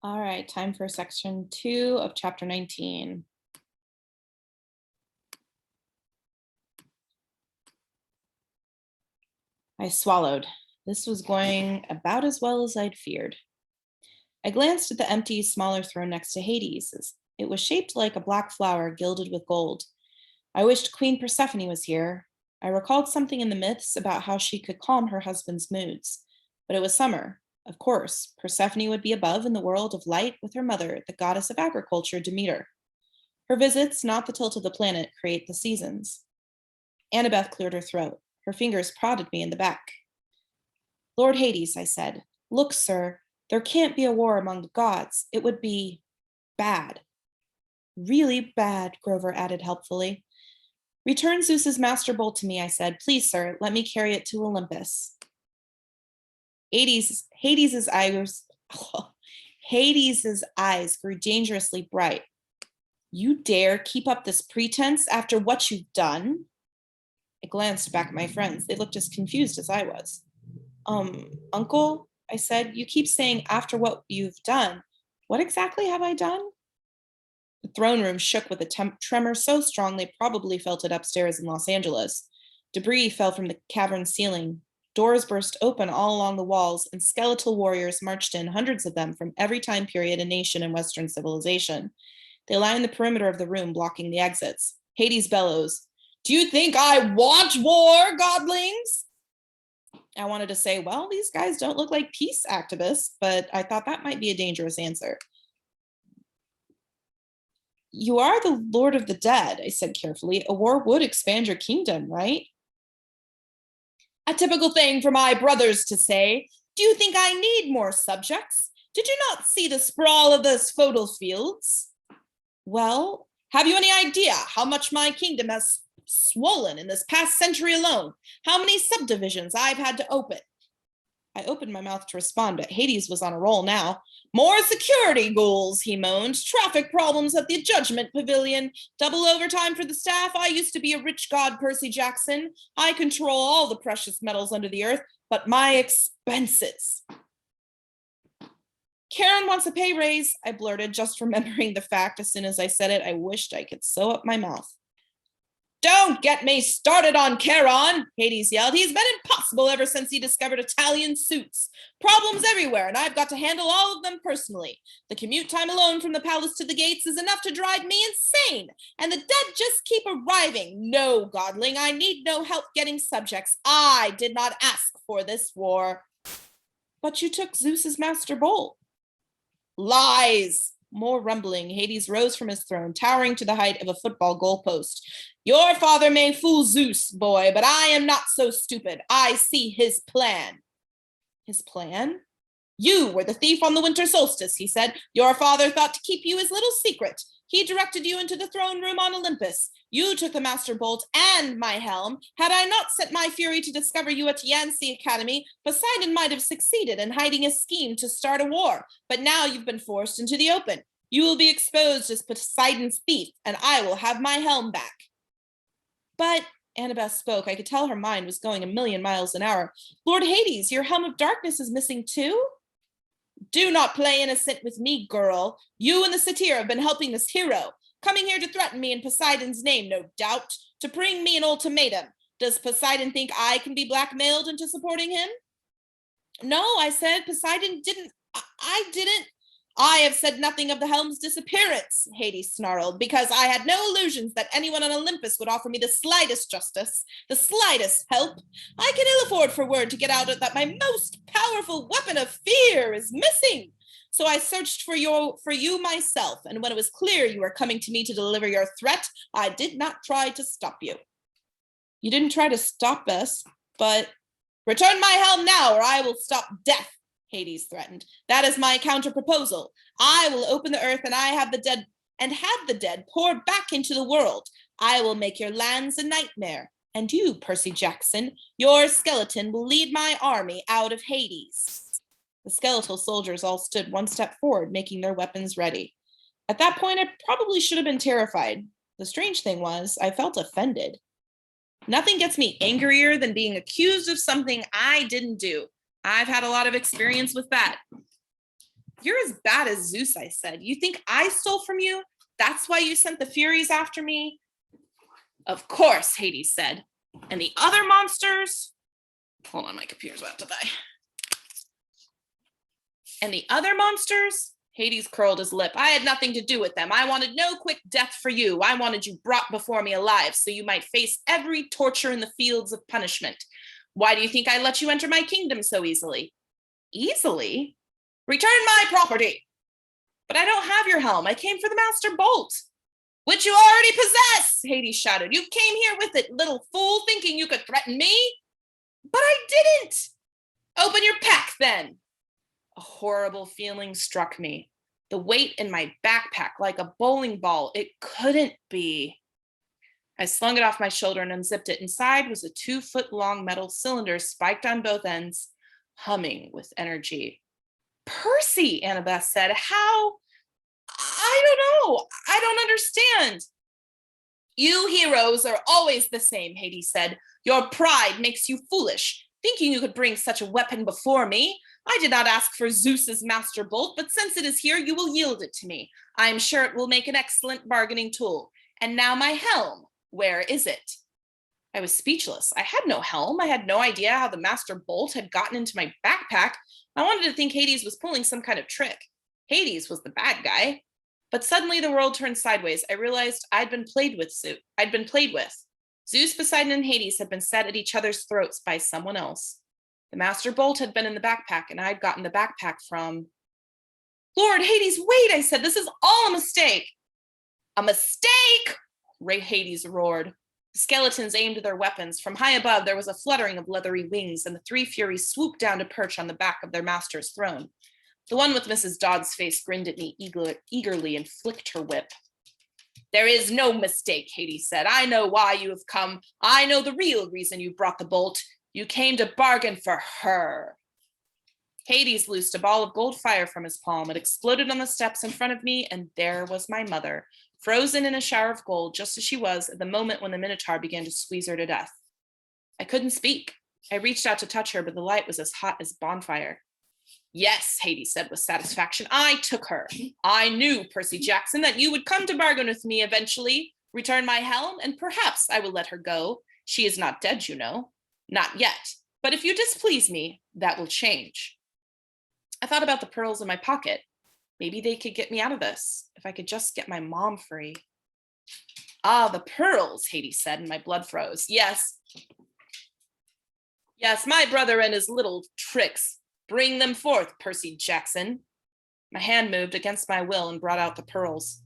All right, time for section 2 of chapter 19. I swallowed. This was going about as well as I'd feared. I glanced at the empty, smaller throne next to Hades. It was shaped like a black flower gilded with gold. I wished Queen Persephone was here. I recalled something in the myths about how she could calm her husband's moods. But it was summer. Of course, Persephone would be above in the world of light with her mother, the goddess of agriculture, Demeter. Her visits, not the tilt of the planet, create the seasons. Annabeth cleared her throat. Her fingers prodded me in the back. Lord Hades, I said, look, sir, there can't be a war among the gods. It would be bad. Really bad, Grover added helpfully. Return Zeus's master bolt to me, I said. Please, sir, let me carry it to Olympus. Hades's eyes grew dangerously bright. You dare keep up this pretense after what you've done? I glanced back at my friends. They looked as confused as I was. Uncle, I said, you keep saying after what you've done. What exactly have I done? The throne room shook with a tremor so strong they probably felt it upstairs in Los Angeles. Debris fell from the cavern ceiling. Doors burst open all along the walls, and skeletal warriors marched in, hundreds of them from every time period and nation in Western civilization. They lined the perimeter of the room, blocking the exits. Hades bellows, "Do you think I want war, godlings?" I wanted to say, well, these guys don't look like peace activists, but I thought that might be a dangerous answer. You are the Lord of the Dead, I said carefully. A war would expand your kingdom, right? A typical thing for my brothers to say. Do you think I need more subjects? Did you not see the sprawl of those fertile fields? Well, have you any idea how much my kingdom has swollen in this past century alone? How many subdivisions I've had to open? I opened my mouth to respond, but Hades was on a roll now. More security ghouls, he moaned. Traffic problems at the Judgment Pavilion. Double overtime for the staff. I used to be a rich god, Percy Jackson. I control all the precious metals under the earth, but my expenses. Karen wants a pay raise, I blurted, just remembering the fact as soon as I said it, I wished I could sew up my mouth. Don't get me started on Charon, Hades yelled. He's been impossible ever since he discovered Italian suits. Problems everywhere, and I've got to handle all of them personally. The commute time alone from the palace to the gates is enough to drive me insane, and the dead just keep arriving. No, godling, I need no help getting subjects. I did not ask for this war. But you took Zeus's master bolt. Lies! More rumbling, Hades rose from his throne, towering to the height of a football goalpost. Your father may fool Zeus, boy, but I am not so stupid. I see his plan. His plan? You were the thief on the winter solstice, he said. Your father thought to keep you his little secret. He directed you into the throne room on Olympus. You took the master bolt and my helm. Had I not sent my fury to discover you at Yancy Academy, Poseidon might have succeeded in hiding a scheme to start a war. But now you've been forced into the open. You will be exposed as Poseidon's thief, and I will have my helm back. But, Annabeth spoke. I could tell her mind was going a million miles an hour. Lord Hades, your helm of darkness is missing too? Do not play innocent with me, girl. You and the satyr have been helping this hero, coming here to threaten me in Poseidon's name, no doubt, to bring me an ultimatum. Does Poseidon think I can be blackmailed into supporting him? No, I said, Poseidon didn't. I didn't. I have said nothing of the helm's disappearance, Hades snarled, because I had no illusions that anyone on Olympus would offer me the slightest justice, the slightest help. I can ill afford for word to get out that my most powerful weapon of fear is missing. So I searched for you myself, and when it was clear you were coming to me to deliver your threat, I did not try to stop you. You didn't try to stop us, but return my helm now, or I will stop death, Hades threatened. That is my counter-proposal. I will open the earth and have the dead pour back into the world. I will make your lands a nightmare. And you, Percy Jackson, your skeleton will lead my army out of Hades. The skeletal soldiers all stood one step forward, making their weapons ready. At that point, I probably should have been terrified. The strange thing was, I felt offended. Nothing gets me angrier than being accused of something I didn't do. I've had a lot of experience with that. You're as bad as Zeus, I said. You think I stole from you? That's why you sent the Furies after me? Of course, Hades said. And the other monsters? Hold on, my computer's about to die. And the other monsters? Hades curled his lip. I had nothing to do with them. I wanted no quick death for you. I wanted you brought before me alive so you might face every torture in the fields of punishment. Why do you think I let you enter my kingdom so easily? Easily? Return my property! But I don't have your helm. I came for the Master Bolt. Which you already possess, Hades shouted. You came here with it, little fool, thinking you could threaten me? But I didn't. Open your pack, then. A horrible feeling struck me. The weight in my backpack, like a bowling ball. It couldn't be. I slung it off my shoulder and unzipped it. Inside was a 2-foot-long metal cylinder spiked on both ends, humming with energy. Percy, Annabeth said. How? I don't know. I don't understand. You heroes are always the same, Hades said. Your pride makes you foolish, thinking you could bring such a weapon before me. I did not ask for Zeus's master bolt, but since it is here, you will yield it to me. I am sure it will make an excellent bargaining tool. And now my helm. Where is it? I was speechless. I had no helm. I had no idea how the master bolt had gotten into my backpack. I wanted to think Hades was pulling some kind of trick. Hades was the bad guy. But suddenly the world turned sideways. I realized I'd been played with. Zeus, Poseidon, and Hades had been set at each other's throats by someone else. The master bolt had been in the backpack, and I'd gotten the backpack from... Lord, Hades, wait, I said. This is all a mistake. A mistake? Hades roared. The skeletons aimed their weapons. From high above, there was a fluttering of leathery wings, and the 3 Furies swooped down to perch on the back of their master's throne. The one with Mrs. Dodd's face grinned at me eagerly and flicked her whip. There is no mistake, Hades said. I know why you have come. I know the real reason you brought the bolt. You came to bargain for her. Hades loosed a ball of gold fire from his palm. It exploded on the steps in front of me, and there was my mother, frozen in a shower of gold, just as she was at the moment when the Minotaur began to squeeze her to death. I couldn't speak. I reached out to touch her, but the light was as hot as bonfire. Yes, Hades said with satisfaction, I took her. I knew, Percy Jackson, that you would come to bargain with me eventually, return my helm, and perhaps I will let her go. She is not dead, you know. Not yet. But if you displease me, that will change. I thought about the pearls in my pocket. Maybe they could get me out of this, if I could just get my mom free. Ah, the pearls, Hades said, and my blood froze. Yes, my brother and his little tricks. Bring them forth, Percy Jackson. My hand moved against my will and brought out the pearls.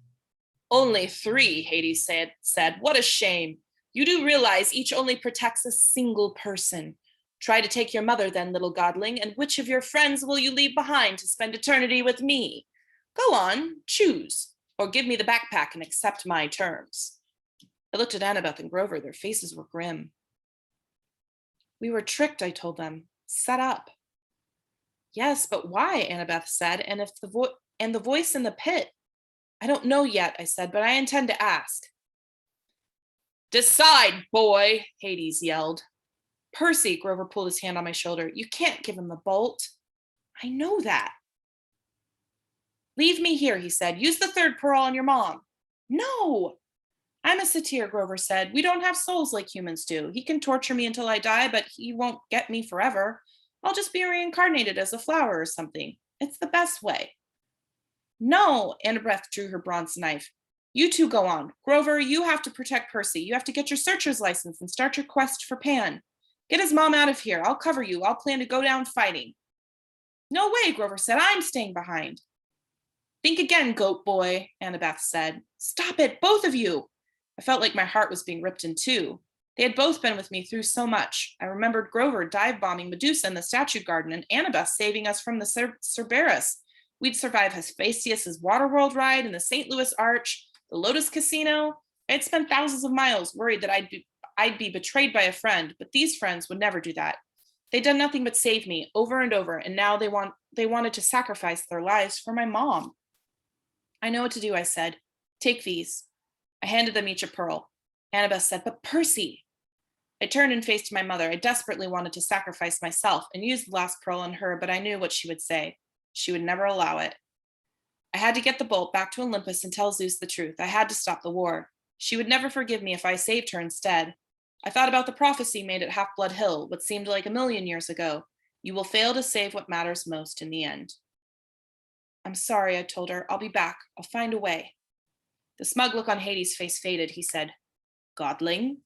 Only 3, Hades said. What a shame. You do realize each only protects a single person. Try to take your mother then, little godling, and which of your friends will you leave behind to spend eternity with me? Go on, choose, or give me the backpack and accept my terms. I looked at Annabeth and Grover. Their faces were grim. We were tricked, I told them. Set up. Yes, but why? Annabeth said, and the voice in the pit. I don't know yet, I said, but I intend to ask. Decide, boy, Hades yelled. Percy, Grover pulled his hand on my shoulder. You can't give him the bolt. I know that. Leave me here, he said. Use the 3rd pearl on your mom. No. I'm a satyr, Grover said. We don't have souls like humans do. He can torture me until I die, but he won't get me forever. I'll just be reincarnated as a flower or something. It's the best way. No, Annabeth drew her bronze knife. You two go on. Grover, you have to protect Percy. You have to get your searcher's license and start your quest for Pan. Get his mom out of here. I'll cover you. I'll plan to go down fighting. No way, Grover said. I'm staying behind. Think again, goat boy, Annabeth said. Stop it, both of you. I felt like my heart was being ripped in two. They had both been with me through so much. I remembered Grover dive-bombing Medusa in the statue garden and Annabeth saving us from the Cerberus. We'd survive Hephaestus's Waterworld ride in the St. Louis Arch, the Lotus Casino. I had spent thousands of miles worried that I'd be betrayed by a friend, but these friends would never do that. They'd done nothing but save me over and over, and now they wanted to sacrifice their lives for my mom. I know what to do, I said. Take these. I handed them each a pearl. Annabeth said, but Percy. I turned and faced my mother. I desperately wanted to sacrifice myself and use the last pearl on her, but I knew what she would say. She would never allow it. I had to get the bolt back to Olympus and tell Zeus the truth. I had to stop the war. She would never forgive me if I saved her instead. I thought about the prophecy made at Half-Blood Hill, what seemed like a million years ago. You will fail to save what matters most in the end. I'm sorry, I told her. I'll be back. I'll find a way. The smug look on Hades' face faded. He said, Godling?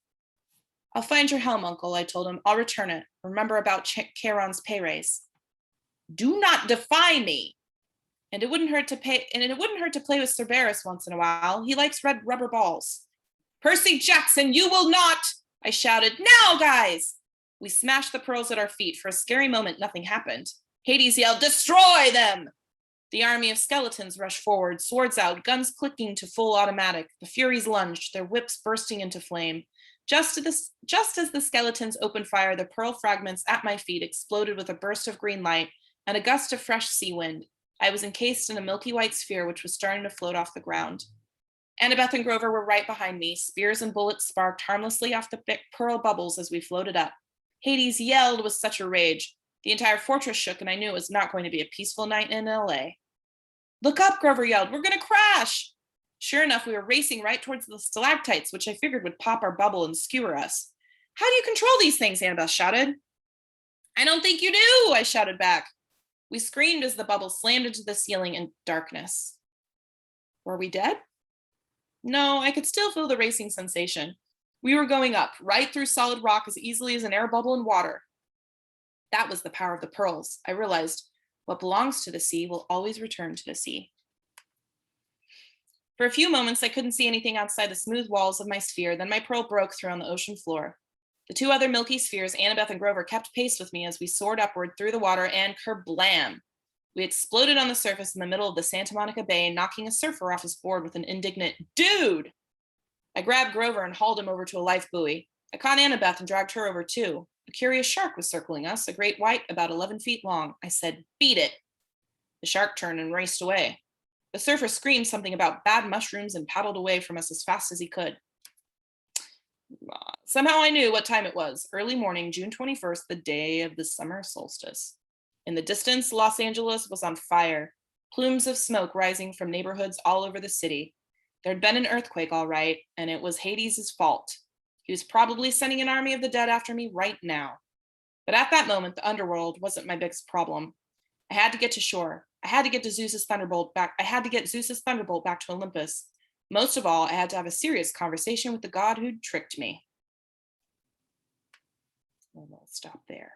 I'll find your helm, Uncle, I told him. I'll return it. Remember about Charon's pay raise. Do not defy me. And it wouldn't hurt to play with Cerberus once in a while. He likes red rubber balls. Percy Jackson, you will not! I shouted. Now, guys! We smashed the pearls at our feet. For a scary moment, nothing happened. Hades yelled, Destroy them! The army of skeletons rushed forward, swords out, guns clicking to full automatic. The Furies lunged, their whips bursting into flame. Just as the skeletons opened fire, the pearl fragments at my feet exploded with a burst of green light and a gust of fresh sea wind. I was encased in a milky white sphere which was starting to float off the ground. Annabeth and Grover were right behind me. Spears and bullets sparked harmlessly off the pearl bubbles as we floated up. Hades yelled with such a rage. The entire fortress shook, and I knew it was not going to be a peaceful night in LA. Look up, Grover yelled. We're going to crash. Sure enough, we were racing right towards the stalactites, which I figured would pop our bubble and skewer us. How do you control these things? Annabeth shouted. I don't think you do, I shouted back. We screamed as the bubble slammed into the ceiling in darkness. Were we dead? No, I could still feel the racing sensation. We were going up, right through solid rock as easily as an air bubble in water. That was the power of the pearls. I realized what belongs to the sea will always return to the sea. For a few moments, I couldn't see anything outside the smooth walls of my sphere. Then my pearl broke through on the ocean floor. The two other milky spheres, Annabeth and Grover, kept pace with me as we soared upward through the water, and kerblam! We exploded on the surface in the middle of the Santa Monica Bay, knocking a surfer off his board with an indignant, Dude! I grabbed Grover and hauled him over to a life buoy. I caught Annabeth and dragged her over too. A curious shark was circling us, a great white about 11 feet long. I said, Beat it! The shark turned and raced away. The surfer screamed something about bad mushrooms and paddled away from us as fast as he could. Somehow I knew what time it was. Early morning, June 21st, the day of the summer solstice. In the distance, Los Angeles was on fire, plumes of smoke rising from neighborhoods all over the city. There'd been an earthquake, all right, and it was Hades' fault. He was probably sending an army of the dead after me right now. But at that moment, the underworld wasn't my biggest problem. I had to get to shore. I had to get Zeus's thunderbolt back to Olympus. Most of all, I had to have a serious conversation with the god who'd tricked me. And we'll stop there.